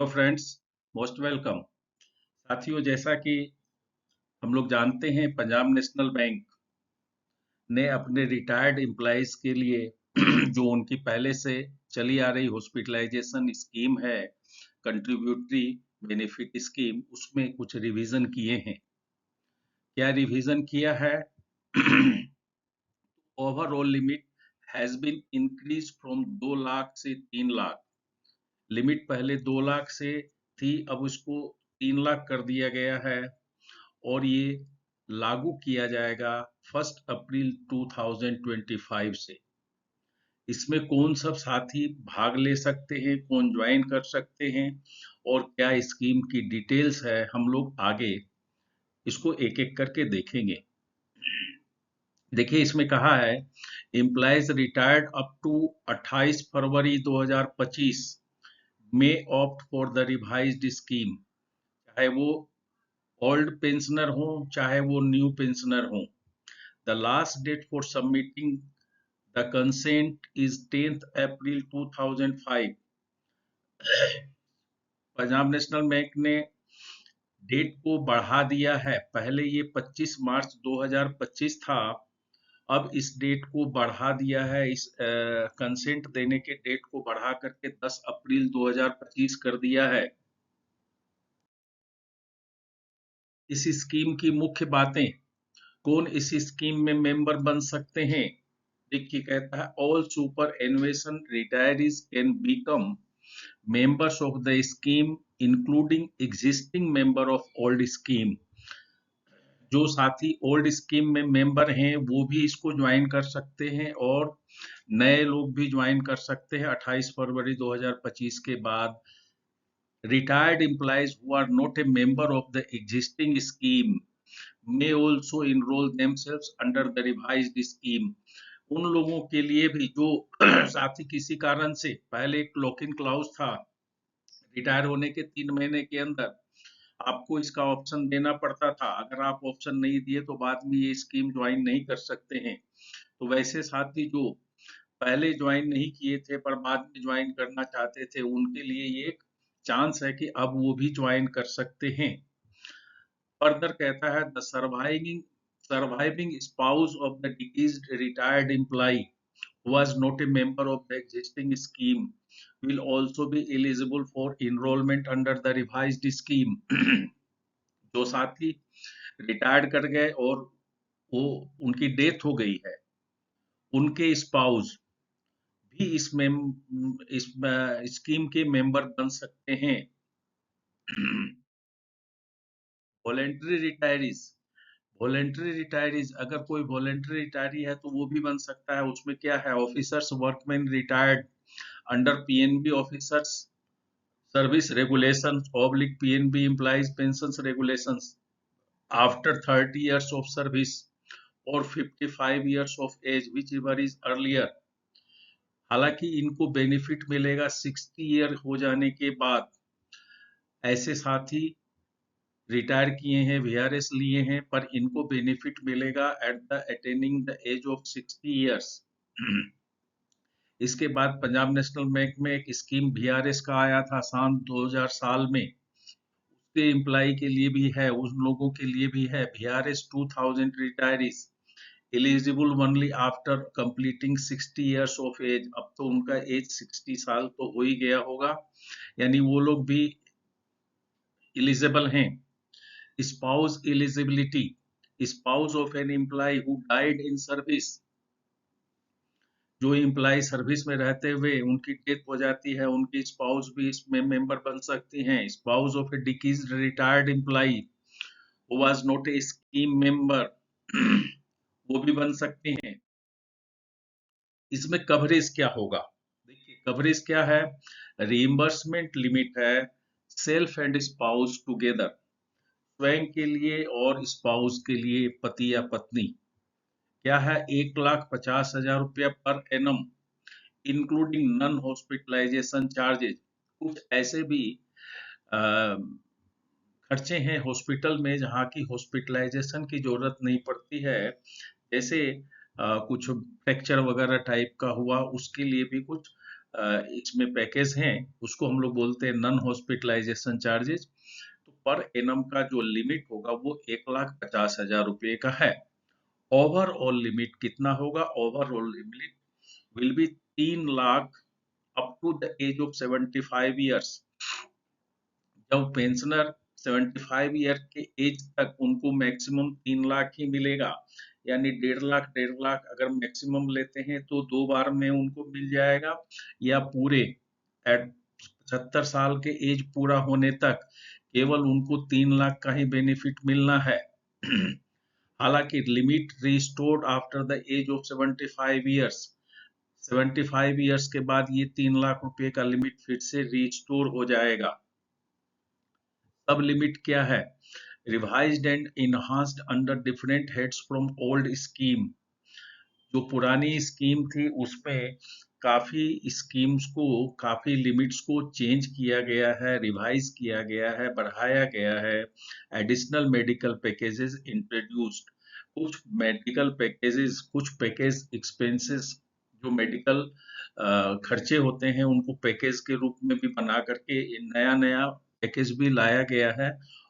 Hello friends, most welcome. साथियों, जैसा कि हम लोग जानते हैं, पंजाब नेशनल बैंक ने अपने रिटायर्ड एम्प्लॉइज के लिए जो उनकी पहले से चली आ रही हॉस्पिटलाइजेशन स्कीम है, कंट्रीब्यूटरी बेनिफिट स्कीम, उसमें कुछ रिवीजन किए हैं। क्या रिवीजन किया है? Overall limit has been increase from 2 lakh से 3 लाख। लिमिट पहले 2 लाख से थी, अब उसको 3 लाख कर दिया गया है और ये लागू किया जाएगा 1 अप्रैल 2025 से। इसमें कौन सब साथी भाग ले सकते हैं, कौन ज्वाइन कर सकते हैं और क्या स्कीम की डिटेल्स है, हम लोग आगे इसको एक एक करके देखेंगे। देखिए, इसमें कहा है employees retired up to 28 February 2025 में opt for the revised scheme, चाहे वो ओल्ड पेंशनर हो चाहे वो न्यू पेंशनर हो। The last date for submitting the consent is 10th April 2005। Punjab National Bank ने डेट को बढ़ा दिया है। पहले ये 25 मार्च 2025 था, अब इस डेट को बढ़ा दिया है। इस कंसेंट देने के डेट को बढ़ा करके 10 अप्रैल 2025 कर दिया है। इस स्कीम की मुख्य बातें, कौन इस स्कीम में मेंबर बन सकते हैं? देखिए, कहता है all superannuation retirees can become members of the scheme including existing member of old scheme. जो साथी ओल्ड स्कीम में मेंबर हैं वो भी इसको ज्वाइन कर सकते हैं और नए लोग भी ज्वाइन कर सकते हैं 28 फरवरी 2025 के बाद। Retired employees who are not a member of the existing scheme may also enroll themselves under the revised scheme। उन लोगों के लिए भी जो साथी किसी कारण से, पहले एक लॉक इन क्लाउज था, रिटायर होने के 3 महीने के अंदर आपको इसका ऑप्शन देना पड़ता था। अगर आप ऑप्शन नहीं दिए तो बाद में ये स्कीम ज्वाइन नहीं कर सकते हैं। तो वैसे साथी जो पहले ज्वाइन नहीं किए थे पर बाद में ज्वाइन करना चाहते थे, उनके लिए ये एक चांस है कि अब वो भी ज्वाइन कर सकते हैं। फर्दर कहता है the surviving spouse of the deceased retired employee was not a member of the existing scheme will also be eligible for enrollment under the revised scheme। जो साथी रिटायर्ड कर गए और वो उनकी डेथ हो गई है, उनके स्पाउस भी इस स्कीम के मेंबर बन सकते हैं। वॉलेंट्री रिटायरीज, वॉलेंट्री रिटायरीज, अगर कोई वॉलेंट्री रिटायरी है तो वो भी बन सकता है। उसमें क्या है, officers workman retired under PNB officers service regulations oblique PNB employees pension regulations after 30 years of service और 55 years of age which ever is earlier। हालांकि इनको बेनिफिट मिलेगा 60 ईयर हो जाने के बाद। ऐसे साथी रिटायर किए हैं, वीआरएस लिए हैं, पर इनको बेनिफिट मिलेगा at the attaining the age of 60 years. इसके बाद पंजाब नेशनल बैंक में एक स्कीम वीआरएस का आया था सन 2000 साल में, उसके एम्प्लॉय के लिए भी है, उन लोगों के लिए भी है। VRS 2000 retirees eligible only after completing 60 years of age. अब तो उनका एज 60 साल तो हो ही गया होगा, यानी वो लोग भी एलिजिबल हैं। Spouse eligibility, spouse of an employee who died in service, जो एम्प्लॉय सर्विस में रहते हुए उनकी डेथ हो जाती है, उनकी स्पाउस भी इसमें मेंबर बन सकती हैं। Spouse of a deceased retired employee who was not a scheme member वो भी बन सकती हैं। इसमें कवरेज क्या होगा? देखिए, कवरेज क्या है, रीइंबर्समेंट लिमिट है सेल्फ एंड स्पाउस टुगेदर, स्वयं के लिए और स्पाउस के लिए, पति या पत्नी, क्या है, 1,50,000 रुपया per annum including non hospitalisation charges. कुछ ऐसे भी अ, खर्चे हैं हॉस्पिटल में जहाँ की हॉस्पिटलाइजेशन की जरूरत नहीं पड़ती है, जैसे कुछ फ्रैक्चर वगैरह टाइप का हुआ, उसके लिए भी कुछ इसमें पैकेज हैं, उसको हम लोग बोलते हैं नॉन हॉस्पिटलाइजेशन चार्जेस। तो पर एनम का जो लिमिट होगा वो 1,50,000 रुपये का है। ओवरऑल लिमिट कितना होगा? Overall limit will be 3 lakh up to the age of 75 years. जब पेंशनर 75 ईयर के एज तक उनको मैक्सिमम 3 लाख ही मिलेगा, यानी 1.5 लाख अगर मैक्सिमम लेते हैं तो 2 बार में उनको मिल जाएगा, या पूरे एट 75 साल के एज पूरा होने तक केवल उनको 3 लाख का ही बेनिफिट मिलना है। हालांकि limit restored after the age of 75 years, 75 years के बाद ये 3 लाख रुपए का लिमिट फिर से रिस्टोर हो जाएगा। सब लिमिट क्या है? Revised and enhanced under different heads from old scheme. जो पुरानी स्कीम थी उसमें काफी स्कीम्स को, काफी लिमिट्स को चेंज किया गया है, रिवाइज किया गया है, बढ़ाया गया है। Additional medical packages introduced. कुछ मेडिकल पैकेजेस, कुछ पैकेज एक्सपेंसेस जो मेडिकल खर्चे होते हैं उनको पैकेज के रूप में भी बना करके नया नया पैकेज भी लाया गया है,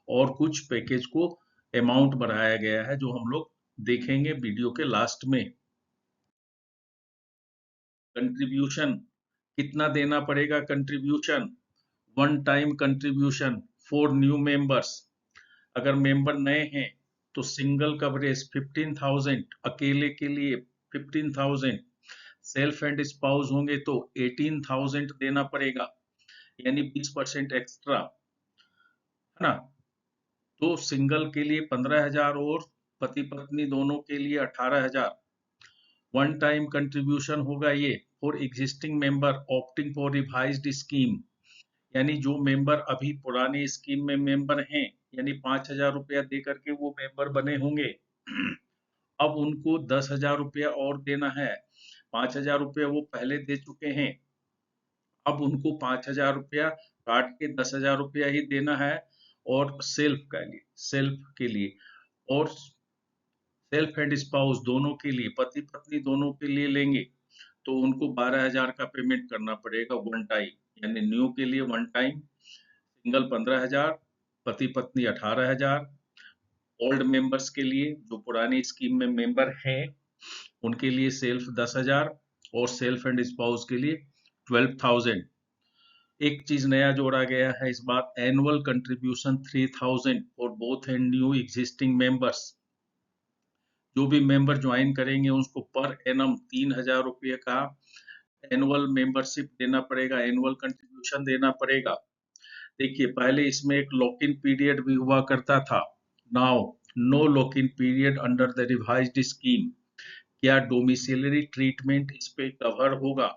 और कुछ पैकेज को अमाउंट बढ़ाया गया है जो हम लोग देखेंगे वीडियो के लास्ट में। कंट्रीब्यूशन कितना देना पड़ेगा? Contribution, one time contribution for new members. अगर मेंबर नए हैं तो सिंगल कवरेज 15,000, अकेले के लिए 15,000, सेल्फ एंड स्पाउस होंगे तो 18,000 देना पड़ेगा, यानी 20% एक्स्ट्रा, है ना। तो सिंगल के लिए 15,000 और पति पत्नी दोनों के लिए 18,000। वन टाइम कंट्रीब्यूशन होगा ये for existing member opting for revised scheme, यानी जो मेंबर अभी पुरानी स्कीम में मेंबर हैं, यानी 5,000 रुपया दे करके वो मेंबर बने होंगे, अब उनको 10,000 रुपया और देना है। 5,000 रुपया वो पहले दे चुके हैं, अब उनको 5,000 रुपया काट के 10,000 रुपया ही देना है। और सेल्फ के लिए और सेल्फ एंड स्पाउस दोनों के लिए, पति पत्नी दोनों के लिए लेंगे तो उनको 12,000 का पेमेंट करना पड़ेगा वन टाइम, यानी न्यू के लिए वन टाइम, सिंगल 15,000, पति पत्नी 18,000, ओल्ड मेंबर्स के लिए जो पुरानी स्कीम में मेंबर हैं उनके लिए सेल्फ 10,000 और सेल्फ एंड स्पाउस के लिए 12,000। एक चीज नया जोड़ा गया है इस बार, annual contribution 3,000 for both and new existing members. जो भी मेंबर ज्वाइन करेंगे उसको पर एनम 3,000 रुपये का एनुअल मेंबरशिप देना पड़ेगा, एनुअल कंट्रीब्यूशन देना पड़ेगा। देखिए पहले इसमें एक लॉक इन पीरियड भी हुआ करता था, now no lock in period under the revised scheme. क्या डोमिसिलरी ट्रीटमेंट इस पे कवर होगा?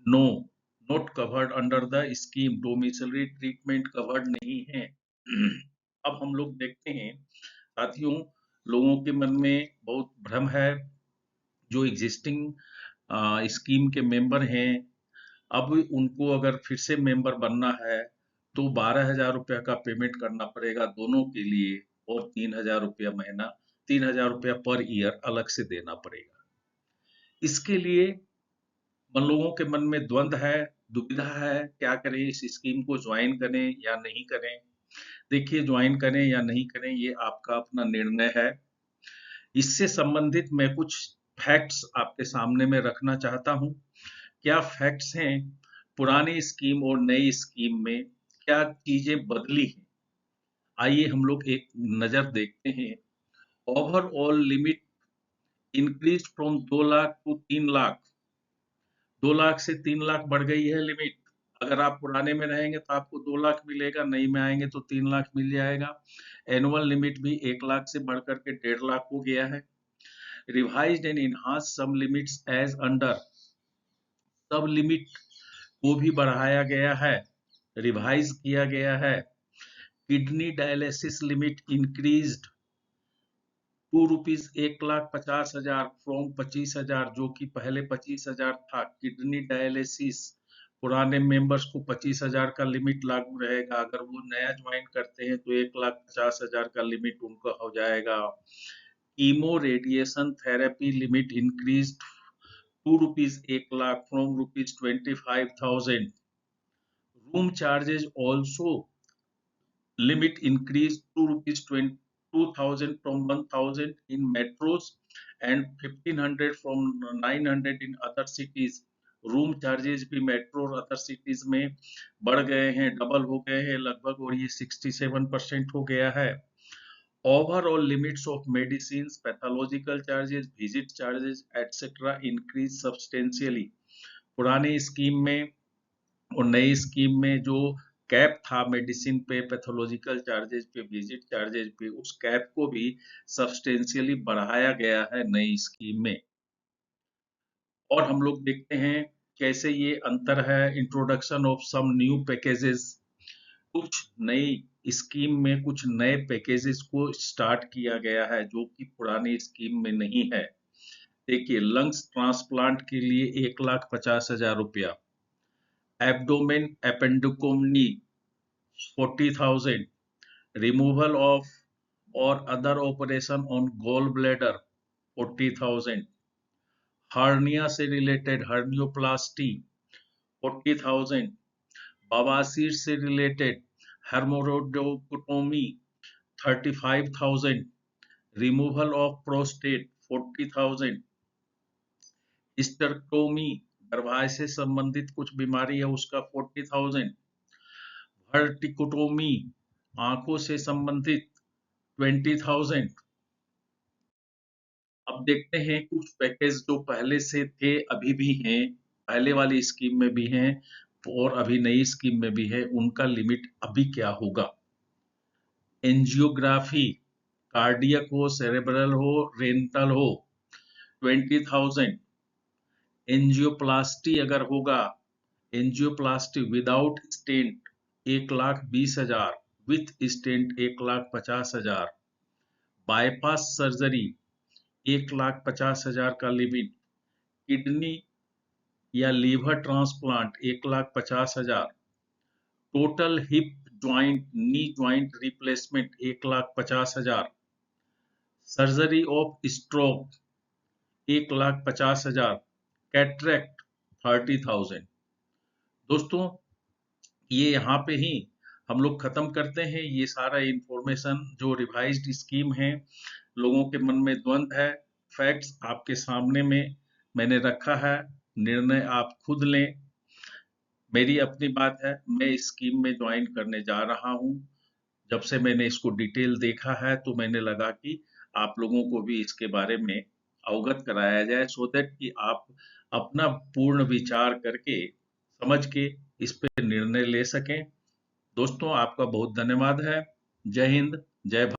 No, not covered under the scheme, domiciliary treatment covered नहीं है। अब हम लोग देखते हैं साथियों, लोगों के मन में बहुत भ्रम है, जो एग्जिस्टिंग स्कीम के मेंबर हैं, अब उनको अगर फिर से मेंबर बनना है तो 12,000 रुपया का पेमेंट करना पड़ेगा दोनों के लिए, और 3,000 रुपया महीना, 3,000 रुपया पर ईयर अलग से देना पड़ेगा। इसके लिए लोगों के मन में द्वंद है, दुविधा है, क्या करें, इस स्कीम को ज्वाइन करें या नहीं करें। देखिए ज्वाइन करें या नहीं करें ये आपका अपना निर्णय है। इससे संबंधित मैं कुछ फैक्ट्स आपके सामने में रखना चाहता हूं। क्या फैक्ट्स हैं पुरानी स्कीम और नई स्कीम में, क्या चीजें बदली हैं? आइए हम लोग एक नजर देखते हैं। Overall limit increase from 2 lakh to 3 lakh. 2 lakh से 3 लाख बढ़ गई है लिमिट। अगर आप पुराने में रहेंगे तो आपको 2 लाख मिलेगा, नई में आएंगे तो 3 लाख मिल जाएगा। एनुअल लिमिट भी 1 लाख से बढ़ करके 1.5 लाख हो गया है। Revised and enhance some limits as under. Sub limit को भी बढ़ाया गया है, रिवाइज किया गया है। Kidney dialysis limit increased ₹2, 1,50,000 from 25,000, जो कि पहले 25,000 था। किडनी डायलिसिस पुराने मेंबर्स को 25,000 का लिमिट लागू रहेगा, अगर वो नया ज्वाइन करते हैं तो 1,50,000 का लिमिट उनका हो जाएगा। Chemo radiation therapy limit increased rupees 1 lakh from rupees 25,000. Room charges also limit increased to rupees 2,000 from 1,000 in metros and 1,500 from 900 in other cities. Room charges भी मेट्रो और अदर सिटीज में बढ़ गए हैं, डबल हो गए हैं लगभग, और ये 67% हो गया है। Overall limits of medicine, pathological charges, visit charges etcetera increase substantially. पुराने स्कीम में और नई स्कीम में जो कैप था मेडिसिन पे, पैथोलॉजिकल चार्जेस पे, विजिट चार्जेस पे, उस कैप को भी सब्सटेंशियली बढ़ाया गया है नई स्कीम में। और हम लोग देखते हैं कैसे ये अंतर है। Introduction of some new packages, कुछ नई स्कीम में कुछ नए पैकेजेस को स्टार्ट किया गया है जो कि पुरानी स्कीम में नहीं है। देखिए, लंग्स ट्रांसप्लांट के लिए 1,50,000 रुपया, abdomen एपेंडिकोमी 40,000, removal of or other operation on gallbladder 40,000, hernia से related hernioplasty 40,000, बवासीर से related hemorrhoidotomy 35,000, removal of prostate 40,000, hysterectomy गर्भाशय से संबंधित कुछ बीमारी है उसका 40,000, वर्टिकोटोमी आंखों से संबंधित 20,000। अब देखते हैं कुछ पैकेज जो पहले से थे अभी भी हैं, पहले वाली स्कीम में भी हैं और अभी नई स्कीम में भी है, उनका लिमिट अभी क्या होगा। एंजियोग्राफी, कार्डियक हो, सेरेब्रल हो, रेंटल हो 20,000। एंजियोप्लास्टी अगर होगा, angioplasty without stent 1,20,000, with stent 1,50,000। Bypass surgery 1,50,000 का लिमिट। किडनी या liver transplant 1,50,000। Total hip joint, knee joint replacement 1,50,000। Surgery of stroke 1,50,000। Cataract 30,000। दोस्तों, ये यहाँ पे ही हम लोग खत्म करते हैं। ये सारा इंफॉर्मेशन जो रिवाइज्ड स्कीम है, लोगों के मन में द्वंद्व है, फैक्ट्स आपके सामने में मैंने रखा है, निर्णय आप खुद लें। मेरी अपनी बात है, मैं इस स्कीम में ज्वाइन करने जा रहा हूं। जब से मैंने इसको डिटेल देखा है तो मैंने लगा कि आप लोगों को भी इसके बारे में अवगत कराया जाए, सो दैट कि आप अपना पूर्ण विचार करके, समझ के इस पे निर्णय ले सकें। दोस्तों, आपका बहुत धन्यवाद है। जय हिंद, जय भारत।